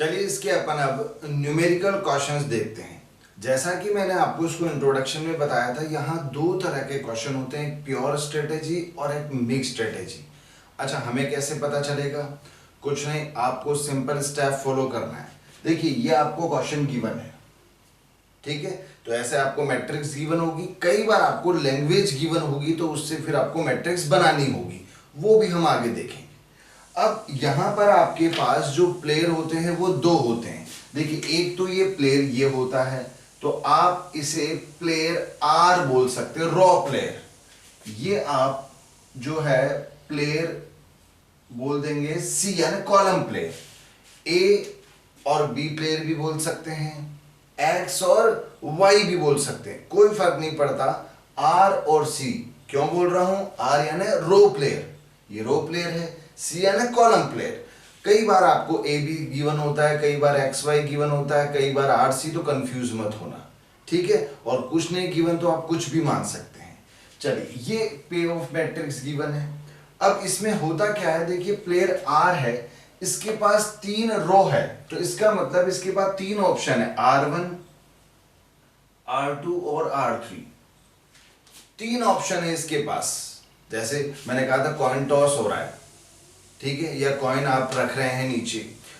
चलिए इसके अपन अब न्यूमेरिकल क्वेश्चंस देखते हैं। जैसा कि मैंने आपको इसको इंट्रोडक्शन में बताया था, यहाँ दो तरह के क्वेश्चन होते हैं, एक प्योर स्ट्रेटेजी और एक मिक्स स्ट्रेटेजी। अच्छा, हमें कैसे पता चलेगा? कुछ नहीं, आपको सिंपल स्टेप फॉलो करना है। देखिए, ये आपको क्वेश्चन गिवन है, ठीक है? तो ऐसे आपको मैट्रिक्स गिवन होगी, कई बार आपको लैंग्वेज गिवन होगी, तो उससे फिर आपको मैट्रिक्स बनानी होगी, वो भी हम आगे देखेंगे। अब यहां पर आपके पास जो प्लेयर होते हैं वो दो होते हैं। देखिए, एक तो ये प्लेयर ये होता है, तो आप इसे प्लेयर आर बोल सकते हो, रॉ प्लेयर। ये आप जो है प्लेयर बोल देंगे सी, यानी कॉलम प्लेयर। ए और बी प्लेयर भी बोल सकते हैं, एक्स और वाई भी बोल सकते हैं, कोई फर्क नहीं पड़ता। आर और सी क्यों बोल रहा हूं? आर यानी रो प्लेयर, ये रो प्लेयर है, सी यानी कॉलम प्लेयर। कई बार आपको ए बी गिवन होता है, कई बार एक्स वाई गिवन होता है, कई बार आर सी, तो कंफ्यूज मत होना, ठीक है? और कुछ नहीं गिवन तो आप कुछ भी मान सकते हैं। चलिए, ये पे ऑफ मैट्रिक्स गिवन है। अब इसमें होता क्या है, देखिए प्लेयर आर है, इसके पास तीन रो है, तो इसका मतलब इसके पास तीन ऑप्शन है, R1, R2 और R3। तीन ऑप्शन है इसके पास। जैसे मैंने कहा था कॉइन टॉस हो रहा है, ठीक है, या कॉइन आप रख रहे हैं नीचे,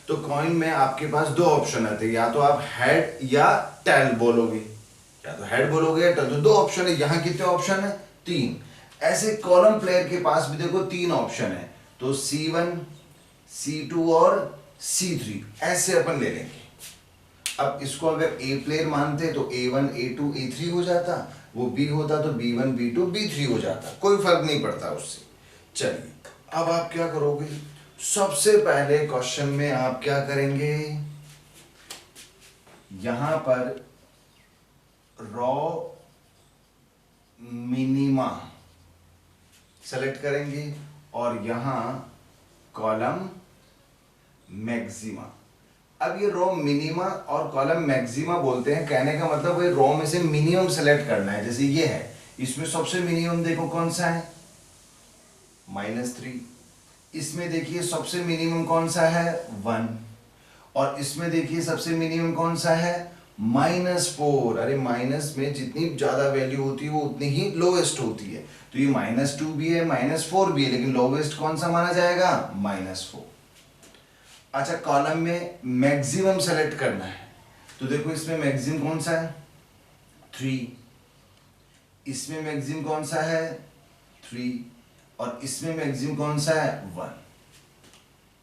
तो कॉइन में आपके पास दो ऑप्शन आते हैं, या तो आप हेड या टेल बोलोगे, या तो हेड बोलोगे या टेल, तो दो ऑप्शन है। यहां कितने ऑप्शन है? तीन। ऐसे कॉलम प्लेयर के पास भी देखो तीन ऑप्शन है, तो C1, C2 और C3, ऐसे अपन ले लेंगे। अब इसको अगर ए प्लेयर मानते तो A1, A2, A3 हो जाता, वो बी होता तो B1, B2, B3 हो जाता, कोई फर्क नहीं पड़ता उससे। चलिए, अब आप क्या करोगे? सबसे पहले क्वेश्चन में आप क्या करेंगे, यहां पर रॉ मिनिमा सेलेक्ट करेंगे और यहां कॉलम मैक्सिमा। अब ये रो मिनिमा और कॉलम मैक्सिमा बोलते हैं, कहने का मतलब ये रो में से मिनिमम सेलेक्ट करना है। जैसे ये है, इसमें सबसे मिनिमम देखो कौन सा है, -3। इसमें देखिए सबसे मिनिमम कौन सा है, 1। और इसमें देखिए सबसे मिनिमम कौन सा है, -4। अरे माइनस में जितनी ज्यादा वैल्यू होती है वो उतनी ही लोवेस्ट होती है, तो ये -2 भी है, -4 भी है, लेकिन लोवेस्ट कौन सा माना जाएगा, -4। अच्छा, कॉलम में मैक्सिमम सेलेक्ट करना है, तो देखो इसमें मैक्सिमम कौन सा है, 3। इसमें मैक्सिमम कौन सा है, 3। और इसमें मैक्सिमम कौन सा है, 1।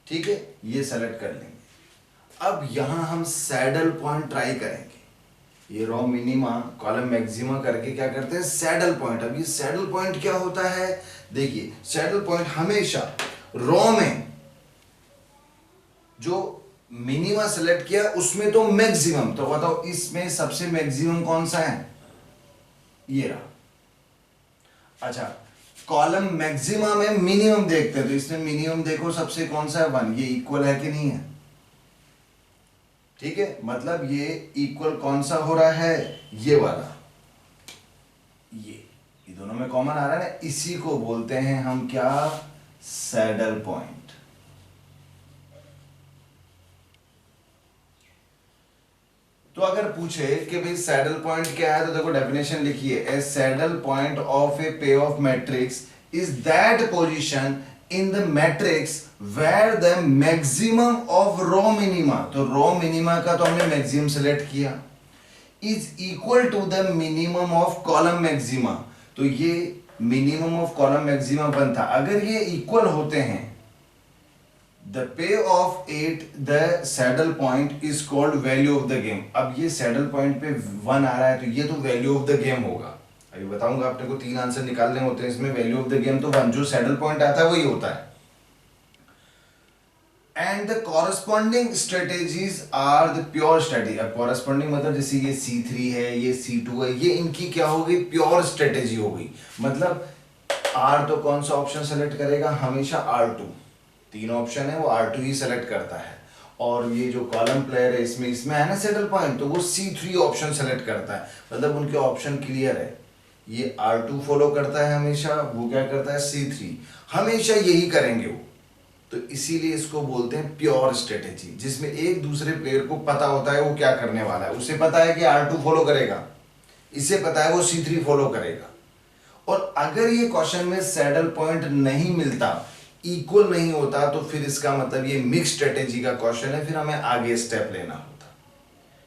ठीक है, ये सेलेक्ट कर लेंगे। अब यहां हम सैडल पॉइंट ट्राई करेंगे। ये रॉ मिनिमा कॉलम मैक्सिमा करके क्या करते हैं, सैडल पॉइंट। अब ये सैडल पॉइंट क्या होता है, देखिए सैडल पॉइंट हमेशा रॉ में जो मिनिमा सेलेक्ट किया उसमें तो मैक्सिमम, तो बताओ इसमें सबसे मैक्सिमम कौन सा है, ये रहा। अच्छा, कॉलम मैक्सिमा में मिनिमम देखते हैं, तो इसमें मिनिमम देखो सबसे कौन सा है, 1। ये इक्वल है कि नहीं है, ठीक है, मतलब ये इक्वल कौन सा हो रहा है, ये वाला, ये दोनों में कॉमन आ रहा है ना, इसी को बोलते हैं हम क्या, सैडल पॉइंट। तो अगर पूछे कि भाई सैडल पॉइंट क्या है, तो देखो डेफिनेशन लिखिए, a saddle point of a payoff matrix is that position in the matrix where the maximum of row minima, तो रो मिनिमा का तो हमने मैक्सिमम सेलेक्ट किया, is equal to the minimum of column maxima, तो ये minimum of column maxima बनता। अगर ये इक्वल होते हैं, The pay of 8 the saddle point is called value of the game। अब ये saddle point पे 1 आ रहा है, तो ये तो value of the game होगा। अभी बताऊंगा, आपने को 3 आंसर निकालने होते हैं इसमें, value of the game तो 1, जो saddle point आता है वही होता है। And the corresponding strategies are the pure strategy। अब corresponding मतलब जैसे ये C3 है, ये C2 है, ये इनकी क्या होगी, pure strategy होगी। मतलब R तो कौन सा ऑप्शन सेलेक्ट करेगा, हमेशा R2। तीन ऑप्शन है, वो R2 ही सेलेक्ट करता है। और ये जो कॉलम प्लेयर है, इसमें है ना सैडल पॉइंट, तो वो C3 ऑप्शन सेलेक्ट करता है, मतलब उनके ऑप्शन क्लियर है। ये R2 फॉलो करता है हमेशा, वो क्या करता है, C3, हमेशा यही करेंगे वो। तो इसीलिए इसको बोलते हैं प्योर स्ट्रेटेजी, जिसमें एक दूसरे प्लेयर को पता होता है वो क्या करने वाला है। उसे पता है कि R2 फॉलो करेगा, इसे पता है वो C3 फॉलो करेगा। और अगर ये क्वेश्चन में सैडल पॉइंट नहीं मिलता, इक्वल नहीं होता, तो फिर इसका मतलब ये मिक्स स्ट्रेटेजी का क्वेश्चन है, फिर हमें आगे स्टेप लेना होता।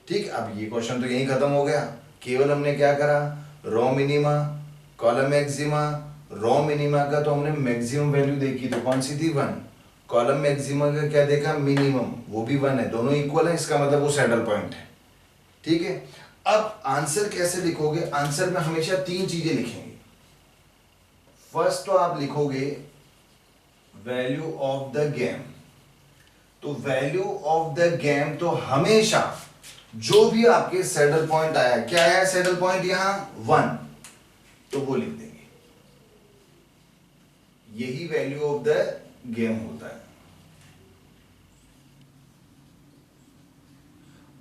ठीक, अब ये क्वेश्चन तो यही खत्म हो गया। केवल हमने क्या करा, raw minima, column maxima. Raw minima का तो हमने मैक्सिमम वैल्यू देखी, तो कौन सी थी, 1। कॉलम मैक्सिमा का क्या देखा, मिनिमम, वो भी 1 है, दोनों इक्वल है, इसका मतलब वो सैडल पॉइंट है। ठीक है, अब आंसर कैसे लिखोगे, आंसर में हमेशा 3 चीजें लिखेंगे। फर्स्ट तो आप लिखोगे वैल्यू ऑफ द गेम। तो वैल्यू ऑफ द गेम तो हमेशा जो भी आपके सैडल पॉइंट आया, क्या आया सैडल पॉइंट, यहां 1, तो वो लिख देंगे, यही वैल्यू ऑफ द गेम होता है।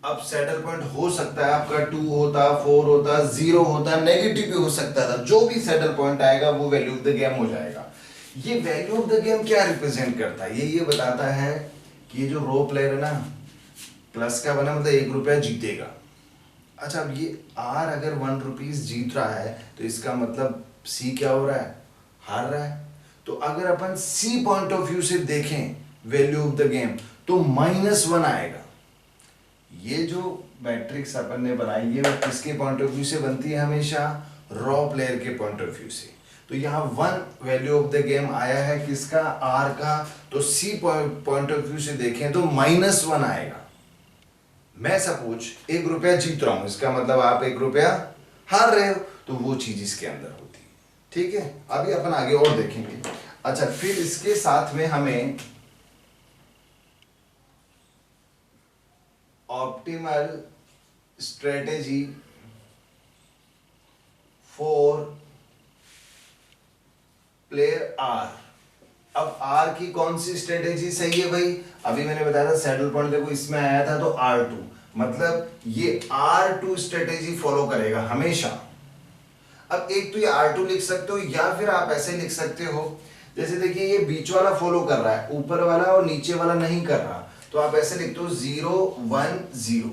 अब सैडल पॉइंट हो सकता है आपका 2 होता, 4 होता, 0 होता, नेगेटिव भी हो सकता था, जो भी सैडल पॉइंट आएगा वो वैल्यू ऑफ द गेम हो जाएगा। ये वैल्यू ऑफ द गेम क्या रिप्रेजेंट करता है, ये बताता है कि ये जो रो प्लेयर है ना, प्लस का बना मतलब 1 रुपया जीतेगा। अच्छा, अब ये आर अगर 1 रुपीज जीत रहा है, तो इसका मतलब सी क्या हो रहा है, हार रहा है। तो अगर अपन सी पॉइंट ऑफ व्यू से देखें वैल्यू ऑफ द गेम, तो -1 आएगा। ये जो मैट्रिक्स अपन ने बनाई है वो किसके पॉइंट ऑफ व्यू से बनती है, हमेशा रॉ प्लेयर के पॉइंट ऑफ व्यू से। तो यहाँ 1 वैल्यू ऑफ द गेम आया है किसका, आर का, तो सी पॉइंट ऑफ व्यू से देखें तो -1 आएगा। मैं सपोज 1 रुपया जीत रहा हूं, इसका मतलब आप 1 रुपया हार रहे हो, तो वो चीज इसके अंदर होती है। ठीक है, अभी अपन आगे और देखेंगे। अच्छा, फिर इसके साथ में हमें optimal strategy for player R. अब आर की कौन सी स्ट्रेटेजी सही है भाई, अभी मैंने बताया था सैडल पॉइंट देखो इसमें आया था, तो R2 मतलब ये R2 स्ट्रेटेजी फॉलो करेगा हमेशा। अब एक तो ये R2 लिख सकते हो, या फिर आप ऐसे लिख सकते हो, जैसे देखिए ये बीच वाला फॉलो कर रहा है, ऊपर वाला और नीचे वाला नहीं कर रहा, तो आप ऐसे लिखते हो 0 1 0,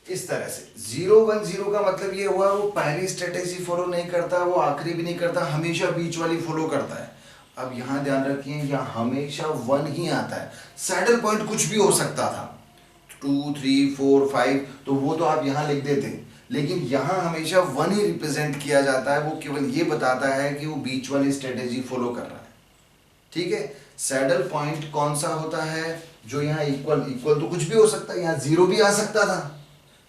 इस तरह से। 0 1 0 का मतलब ये हुआ वो पहली स्ट्रेटेजी फॉलो नहीं करता, वो आखिरी भी नहीं करता, हमेशा बीच वाली फॉलो करता है। अब यहां ध्यान रखिए, यहां हमेशा 1 ही आता है। सैडल पॉइंट कुछ भी हो सकता था, 2 3 4 5, तो वो तो आप यहां लिख देते, लेकिन यहां हमेशा 1 ही रिप्रेजेंट किया जाता है। वो केवल ये बताता है कि वो बीच वाली स्ट्रेटेजी फॉलो कर रहा है। ठीक है, सैडल पॉइंट कौन सा होता है, जो यहाँ इक्वल तो कुछ भी हो सकता है, यहाँ 0 भी आ सकता था,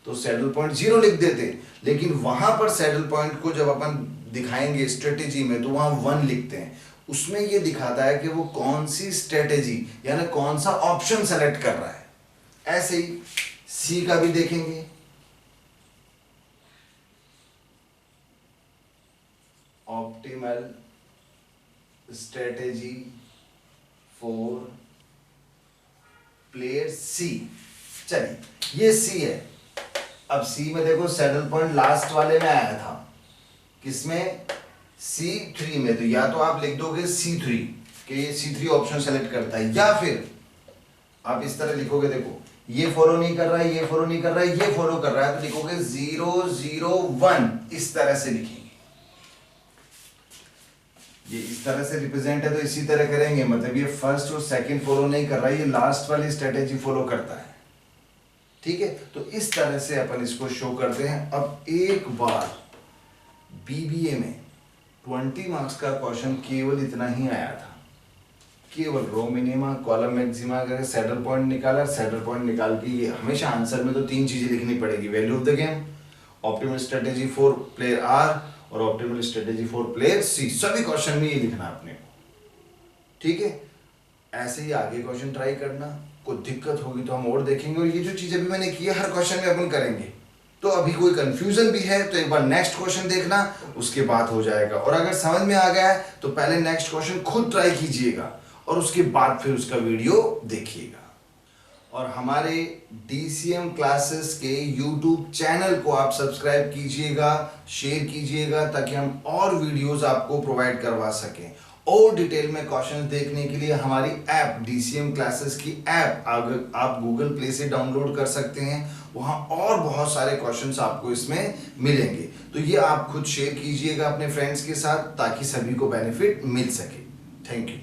तो सैडल पॉइंट 0 लिख देते। लेकिन वहां पर सैडल पॉइंट को जब अपन दिखाएंगे स्ट्रेटेजी में, तो वहां 1 लिखते हैं। उसमें ये दिखाता है कि वो कौन सी स्ट्रेटेजी यानी कौन सा ऑप्शन सेलेक्ट कर रहा है। ऐसे ही सी का भी देखेंगे, ऑप्टिमल स्ट्रेटेजी फॉर प्लेयर सी। चलिए ये सी है। अब सी में देखो सैडल पॉइंट लास्ट वाले में आया था, किसमें, C3 में, तो या तो आप लिख दोगे C3 कि ये C3 ऑप्शन सेलेक्ट करता है, या फिर आप इस तरह लिखोगे, देखो ये फॉलो नहीं कर रहा है, ये फॉलो नहीं कर रहा है, ये फॉलो कर रहा है, तो लिखोगे 0 0 1, इस तरह से लिखेंगे। ये इस तरह से रिप्रेजेंट है, तो इसी तरह करेंगे, मतलब ये फर्स्ट और सेकंड फॉलो नहीं कर रहा है, ये लास्ट वाली स्ट्रेटेजी फॉलो करता है। ठीक है, तो इस तरह से अपन इसको शो करते हैं। अब एक बार बीबीए में 20 मार्क्स का क्वेश्चन केवल इतना ही आया था, केवल रो मिनिमा, कॉलम मैक्सिमा, अगर सैडल पॉइंट निकाला, सैडल पॉइंट निकाल के ये हमेशा आंसर में तो 3 चीजें लिखनी पड़ेगी, value of the game, optimal strategy for player R और optimal strategy for player C. सभी क्वेश्चन में ये लिखना अपने को। ठीक है, ऐसे ही आगे क्वेश्चन ट्राई करना, कोई दिक्कत होगी तो हम और देखेंगे, और ये जो चीजें भी मैंने की है हर क्वेश्चन में अपन करेंगे। तो अभी कोई कंफ्यूजन भी है तो एक बार नेक्स्ट क्वेश्चन देखना, उसके बाद हो जाएगा। और अगर समझ में आ गया है तो पहले नेक्स्ट क्वेश्चन खुद ट्राई कीजिएगा और उसके बाद फिर उसका वीडियो देखिएगा। और हमारे DCM क्लासेस के YouTube चैनल को आप सब्सक्राइब कीजिएगा, शेयर कीजिएगा, ताकि हम और वीडियोस आपको प्रोवाइड करवा सकें। और डिटेल में क्वेश्चंस देखने के लिए हमारी ऐप DCM क्लासेस की ऐप आप गूगल प्ले से डाउनलोड कर सकते हैं। वहाँ और बहुत सारे क्वेश्चंस आपको इसमें मिलेंगे, तो ये आप खुद शेयर कीजिएगा अपने फ्रेंड्स के साथ ताकि सभी को बेनिफिट मिल सके। Thank you.